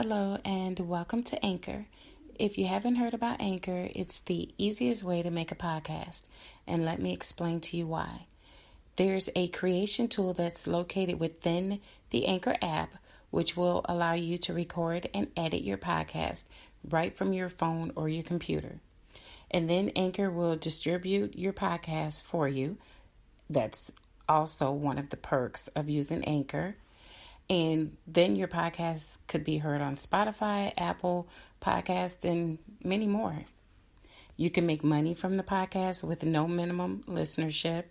Hello and welcome to Anchor. If you haven't heard about Anchor, it's the easiest way to make a podcast, and let me explain to you why. There's a creation tool that's located within the Anchor app, which will allow you to record and edit your podcast right from your phone or your computer. And then Anchor will distribute your podcast for you. That's also one of the perks of using Anchor. And then your podcast could be heard on Spotify, Apple Podcasts, and many more. You can make money from the podcast with no minimum listenership.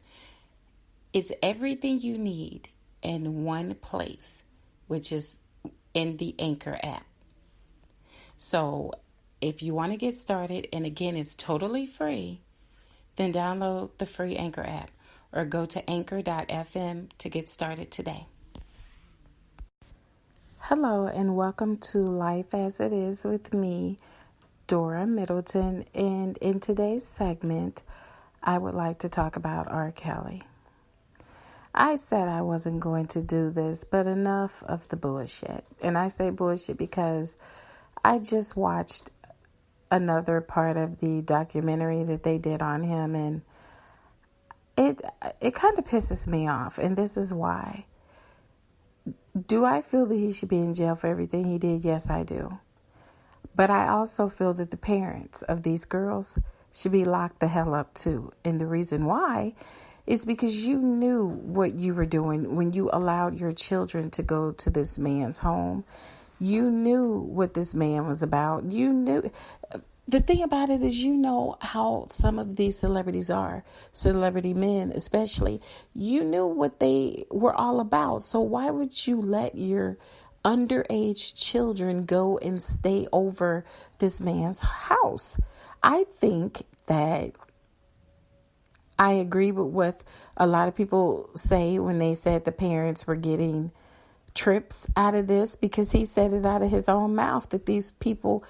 It's everything you need in one place, which is in the Anchor app. So if you want to get started, and again, it's totally free, then download the free Anchor app or go to anchor.fm to get started today. Hello and welcome to Life As It Is with me, Doramiddleton. And in today's segment, I would like to talk about R. Kelly. I said I wasn't going to do this, but enough of the bullshit. And I say bullshit because I just watched another part of the documentary that they did on him, and it kind of pisses me off, and this is why. Do I feel that he should be in jail for everything he did? Yes, I do. But I also feel that the parents of these girls should be locked the hell up too. And the reason why is because you knew what you were doing when you allowed your children to go to this man's home. You knew what this man was about. You knew. The thing about it is, you know how some of these celebrities are, celebrity men especially. You knew what they were all about. So why would you let your underage children go and stay over this man's house? I think that I agree with what a lot of people say when they said the parents were getting trips out of this, because he said it out of his own mouth that these people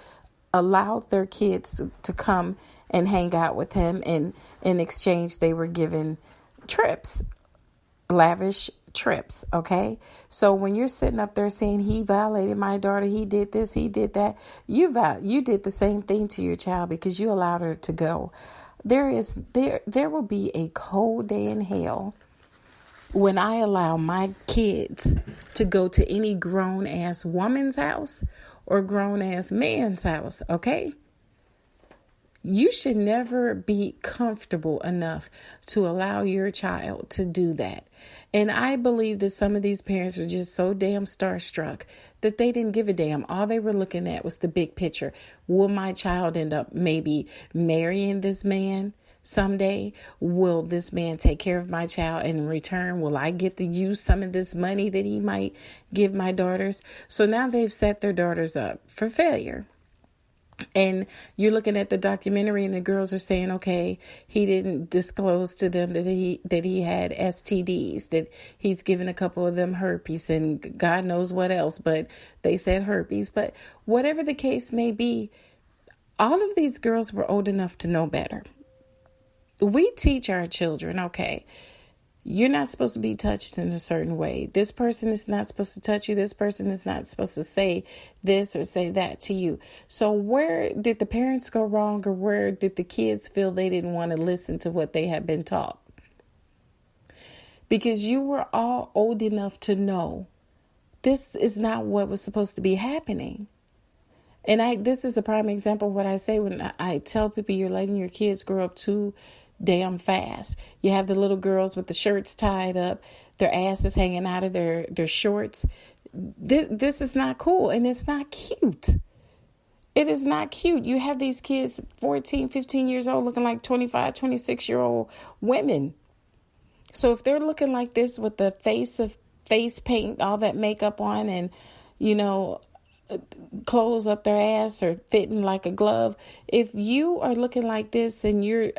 allowed their kids to come and hang out with him, and in exchange they were given trips, lavish trips. Okay, so when you're sitting up there saying he violated my daughter, he did this, he did that, you did the same thing to your child because you allowed her to go. There will be a cold day in hell when I allow my kids to go to any grown ass woman's house or grown ass man's house, okay? You should never be comfortable enough to allow your child to do that. And I believe that some of these parents were just so damn starstruck that they didn't give a damn. All they were looking at was the big picture. Will my child end up maybe marrying this man someday? Will this man take care of my child? And in return, will I get to use some of this money that he might give my daughters? So now they've set their daughters up for failure. And you're looking at the documentary and the girls are saying, okay, he didn't disclose to them that he had STDs, that he's given a couple of them herpes and God knows what else, but they said herpes. But whatever the case may be, all of these girls were old enough to know better. We teach our children, okay, you're not supposed to be touched in a certain way. This person is not supposed to touch you. This person is not supposed to say this or say that to you. So where did the parents go wrong, or where did the kids feel they didn't want to listen to what they had been taught? Because you were all old enough to know this is not what was supposed to be happening. And this is a prime example of what I say when I tell people you're letting your kids grow up too damn fast. You have the little girls with the shirts tied up, their asses hanging out of their shorts. This is not cool, and it's not cute. It is not cute. You have these kids 14, 15 years old looking like 25, 26-year-old women. So if they're looking like this with the face paint, all that makeup on, and, clothes up their ass or fitting like a glove, if you are looking like this and you're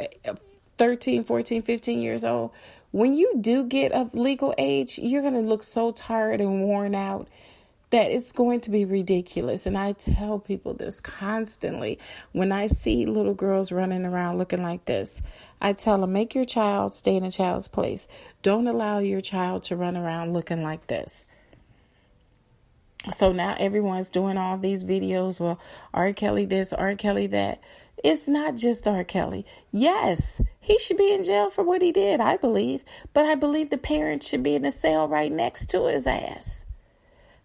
13, 14, 15 years old, when you do get of legal age, you're going to look so tired and worn out that it's going to be ridiculous. And I tell people this constantly. When I see little girls running around looking like this, I tell them, make your child stay in a child's place. Don't allow your child to run around looking like this. So now everyone's doing all these videos. Well, R. Kelly this, R. Kelly that. It's not just R. Kelly. Yes, he should be in jail for what he did, I believe. But I believe the parents should be in the cell right next to his ass.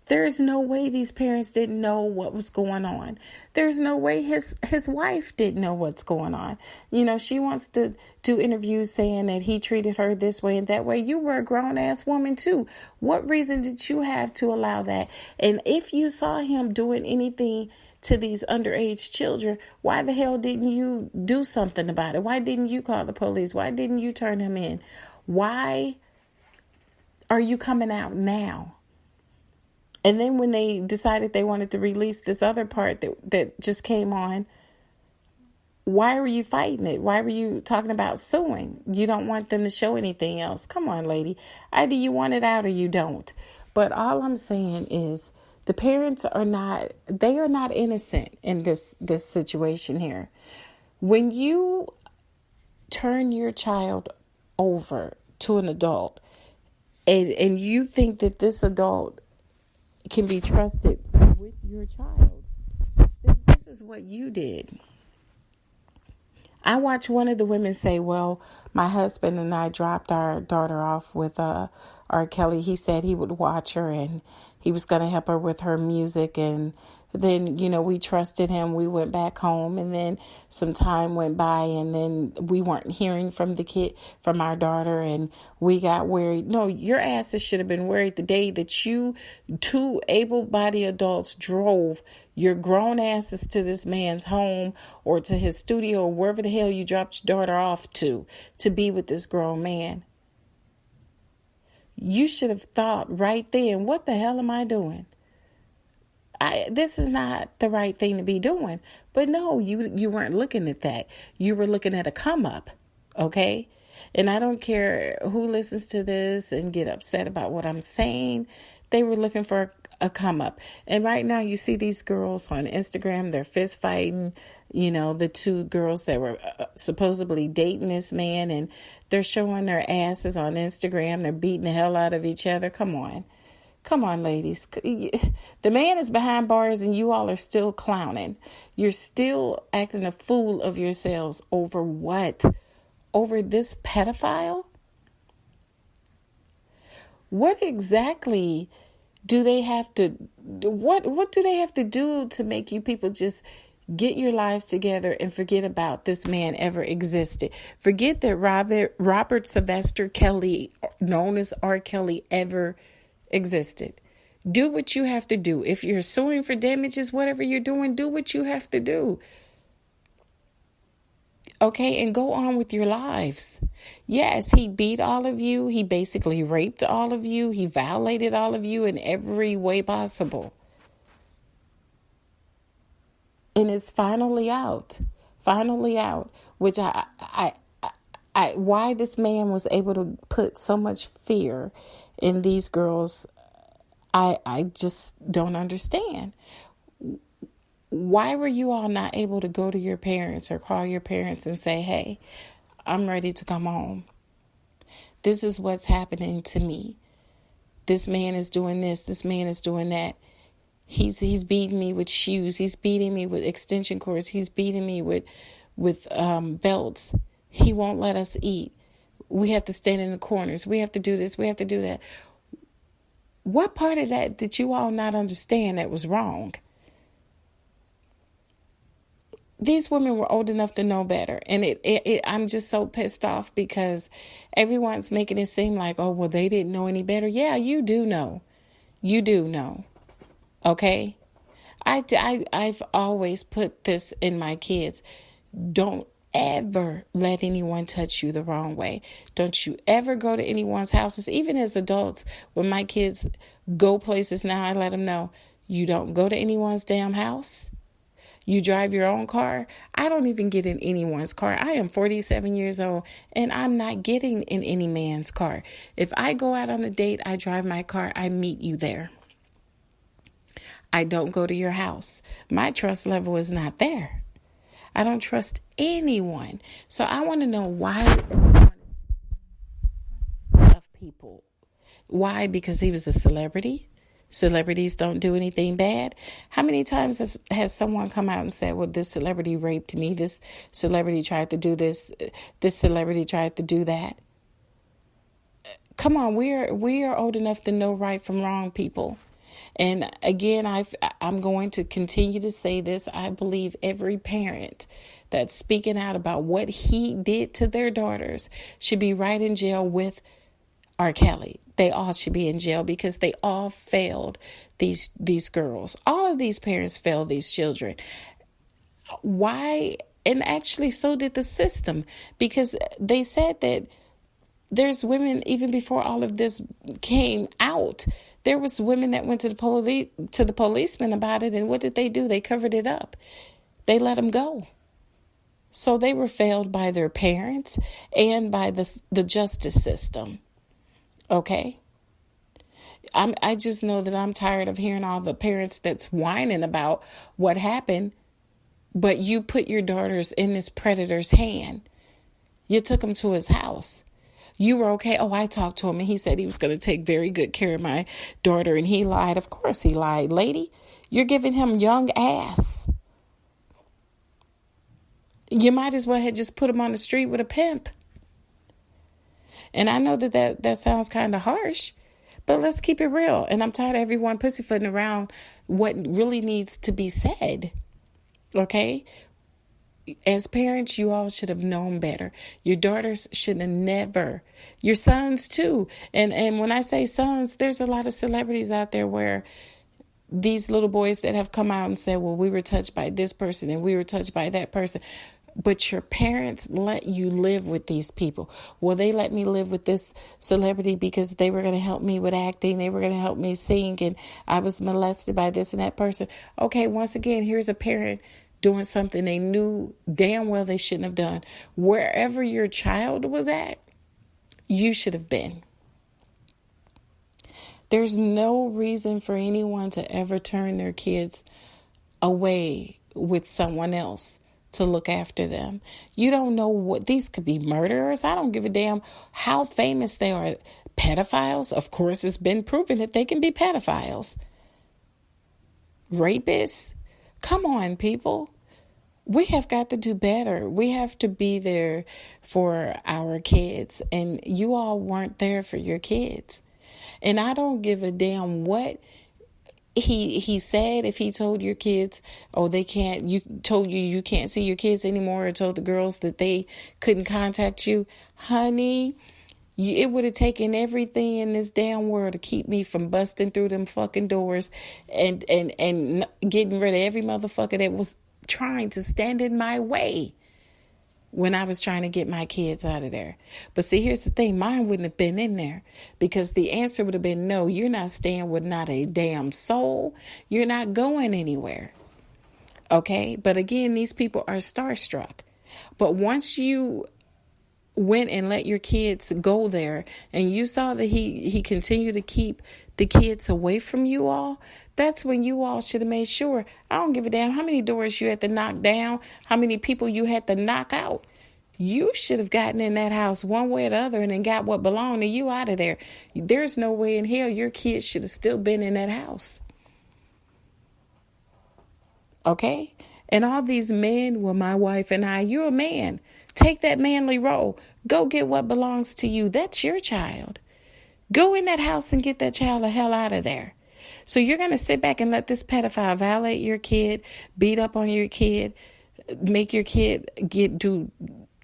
There's no way these parents didn't know what was going on. There's no way his wife didn't know what's going on. You know, she wants to do interviews saying that he treated her this way and that way. You were a grown-ass woman, too. What reason did you have to allow that? And if you saw him doing anything to these underage children, why the hell didn't you do something about it? Why didn't you call the police? Why didn't you turn him in? Why are you coming out now? And then when they decided they wanted to release this other part that just came on, why were you fighting it? Why were you talking about suing? You don't want them to show anything else. Come on, lady. Either you want it out or you don't. But all I'm saying is the parents are not innocent in this situation here. When you turn your child over to an adult and you think that this adult can be trusted with your child, then this is what you did. I watched one of the women say, well, my husband and I dropped our daughter off with R. Kelly. He said he would watch her and he was going to help her with her music. And then, you know, we trusted him. We went back home and then some time went by and then we weren't hearing from from our daughter, and we got worried. No, your asses should have been worried the day that you two able-bodied adults drove your grown asses to this man's home or to his studio or wherever the hell you dropped your daughter off to be with this grown man. You should have thought right then, what the hell am I doing? This is not the right thing to be doing. But no, you weren't looking at that. You were looking at a come up, okay? And I don't care who listens to this and get upset about what I'm saying. They were looking for a come up. And right now you see these girls on Instagram, they're fist fighting, you know, the two girls that were supposedly dating this man, and they're showing their asses on Instagram. They're beating the hell out of each other. Come on, ladies. The man is behind bars and you all are still clowning. You're still acting a fool of yourselves over what? Over this pedophile? What exactly do they have to, what do they have to do to make you people just get your lives together and forget about this man ever existed? Forget that Robert Sylvester Kelly, known as R. Kelly, ever existed. Do what you have to do. If you're suing for damages, whatever you're doing, do what you have to do. Okay, and go on with your lives. Yes, he beat all of you. He basically raped all of you. He violated all of you in every way possible. And it's finally out, which I why this man was able to put so much fear in these girls, I just don't understand. Why were you all not able to go to your parents or call your parents and say, hey, I'm ready to come home. This is what's happening to me. This man is doing this. This man is doing that. He's beating me with shoes. He's beating me with extension cords. He's beating me with belts. He won't let us eat. We have to stand in the corners. We have to do this. We have to do that. What part of that did you all not understand that was wrong? These women were old enough to know better. And I'm just so pissed off because everyone's making it seem like, oh, well, they didn't know any better. Yeah, you do know. You do know. Okay? I've always put this in my kids. Don't ever let anyone touch you the wrong way. Don't you ever go to anyone's houses. Even as adults, when my kids go places now, I let them know, you don't go to anyone's damn house. You drive your own car. I don't even get in anyone's car. I am 47 years old and I'm not getting in any man's car. If I go out on a date, I drive my car. I meet you there. I don't go to your house. My trust level is not there. I don't trust anyone. So I want to know why everyone of people. Why? Because he was a celebrity. celebrities don't do anything bad. How many times has someone come out and said, well, this celebrity raped me, this celebrity tried to do this celebrity tried to do that? Come on, we are old enough to know right from wrong, people. And again, I'm going to continue to say this. I believe every parent that's speaking out about what he did to their daughters should be right in jail with R. Kelly. They all should be in jail because they all failed these girls. All of these parents failed these children. Why? And actually, so did the system, because they said that there's women, even before all of this came out, there was women that went to the policeman about it. And what did they do? They covered it up. They let them go. So they were failed by their parents and by the justice system. Okay. I just know that I'm tired of hearing all the parents that's whining about what happened, but you put your daughters in this predator's hand. You took them to his house. You were okay. Oh, I talked to him and he said he was going to take very good care of my daughter, and he lied. Of course he lied. Lady, you're giving him young ass. You might as well have just put him on the street with a pimp. And I know that sounds kind of harsh, but let's keep it real. And I'm tired of everyone pussyfooting around what really needs to be said. Okay? As parents, you all should have known better. Your daughters should have never. Your sons, too. And when I say sons, there's a lot of celebrities out there where these little boys that have come out and said, well, we were touched by this person and we were touched by that person. But your parents let you live with these people. Well, they let me live with this celebrity because they were going to help me with acting. They were going to help me sing. And I was molested by this and that person. Okay, once again, here's a parent doing something they knew damn well they shouldn't have done. Wherever your child was at, you should have been. There's no reason for anyone to ever turn their kids away with someone else to look after them. You don't know what these could be. Murderers. I don't give a damn how famous they are. Pedophiles. Of course, it's been proven that they can be pedophiles. Rapists. Come on, people. We have got to do better. We have to be there for our kids. And you all weren't there for your kids. And I don't give a damn what he said. If he told your kids, oh, they can't, you can't see your kids anymore, or told the girls that they couldn't contact you, honey, it would have taken everything in this damn world to keep me from busting through them fucking doors and getting rid of every motherfucker that was trying to stand in my way when I was trying to get my kids out of there. But see, here's the thing. Mine wouldn't have been in there because the answer would have been, no, you're not staying with not a damn soul. You're not going anywhere. Okay. But again, these people are starstruck. But once you went and let your kids go there and you saw that he continued to keep the kids away from you all, that's when you all should have made sure. I don't give a damn how many doors you had to knock down, how many people you had to knock out. You should have gotten in that house one way or the other and then got what belonged to you out of there. There's no way in hell your kids should have still been in that house. Okay? And all these men, well, my wife and I, you're a man. Take that manly role. Go get what belongs to you. That's your child. Go in that house and get that child the hell out of there. So you're going to sit back and let this pedophile violate your kid, beat up on your kid, make your kid do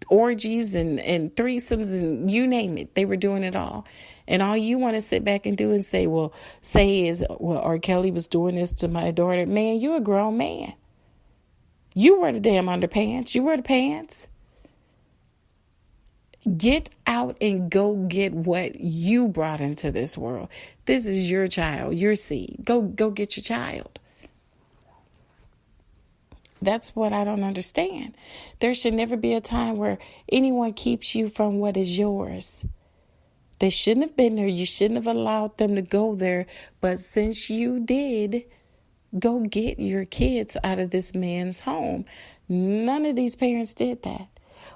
orgies and threesomes and you name it. They were doing it all. And all you want to sit back and do and say, R. Kelly was doing this to my daughter. Man, you're a grown man. You wear the damn underpants. You wear the pants. Get out and go get what you brought into this world. This is your child, your seed. Go get your child. That's what I don't understand. There should never be a time where anyone keeps you from what is yours. They shouldn't have been there. You shouldn't have allowed them to go there. But since you did, go get your kids out of this man's home. None of these parents did that.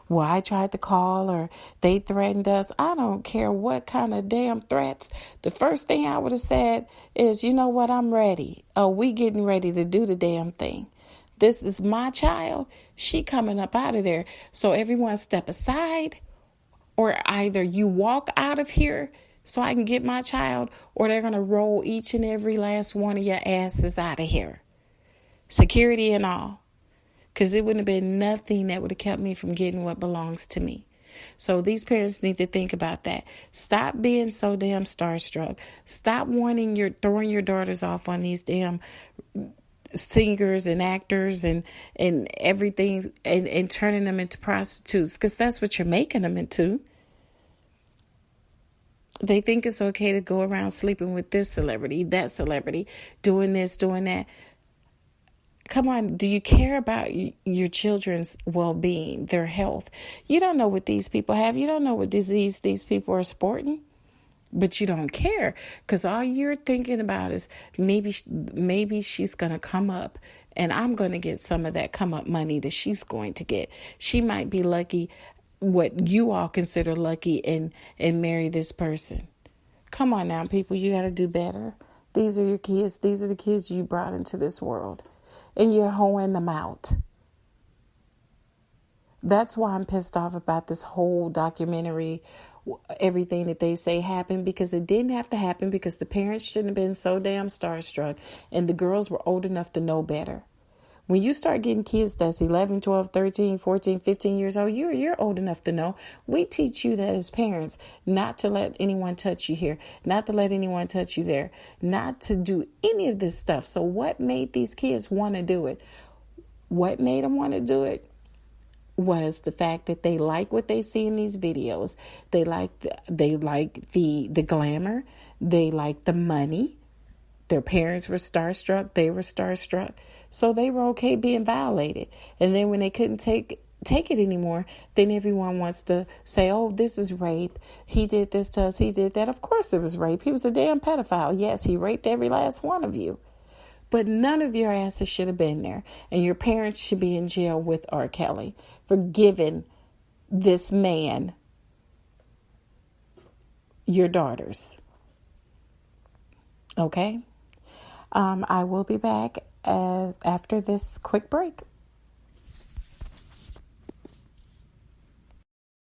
Well, I tried to call or they threatened us. I don't care what kind of damn threats. The first thing I would have said is, you know what, I'm ready. Oh, we getting ready to do the damn thing. This is my child. She coming up out of there. So everyone step aside, or either you walk out of here so I can get my child, or they're going to roll each and every last one of your asses out of here. Security and all. Because it wouldn't have been nothing that would have kept me from getting what belongs to me. So these parents need to think about that. Stop being so damn starstruck. Stop throwing your daughters off on these damn singers and actors and everything and turning them into prostitutes, because that's what you're making them into. They think it's okay to go around sleeping with this celebrity, that celebrity, doing this, doing that. Come on, do you care about your children's well-being, their health? You don't know what these people have. You don't know what disease these people are sporting. But you don't care, because all you're thinking about is maybe she's going to come up and I'm going to get some of that come up money that she's going to get. She might be lucky, what you all consider lucky, and marry this person. Come on now, people, you got to do better. These are your kids. These are the kids you brought into this world, and you're hoeing them out. That's why I'm pissed off about this whole documentary, everything that they say happened, because it didn't have to happen, because the parents shouldn't have been so damn starstruck, and the girls were old enough to know better. When you start getting kids that's 11, 12, 13, 14, 15 years old, you're old enough to know. We teach you that as parents, not to let anyone touch you here, not to let anyone touch you there, not to do any of this stuff. So what made these kids want to do it? What made them want to do it was the fact that they like what they see in these videos. They like the glamour. They like the money. Their parents were starstruck. They were starstruck. So they were okay being violated. And then when they couldn't take it anymore, then everyone wants to say, oh, this is rape. He did this to us. He did that. Of course it was rape. He was a damn pedophile. Yes, he raped every last one of you. But none of your asses should have been there. And your parents should be in jail with R. Kelly for giving this man your daughters. Okay? I will be back after this quick break.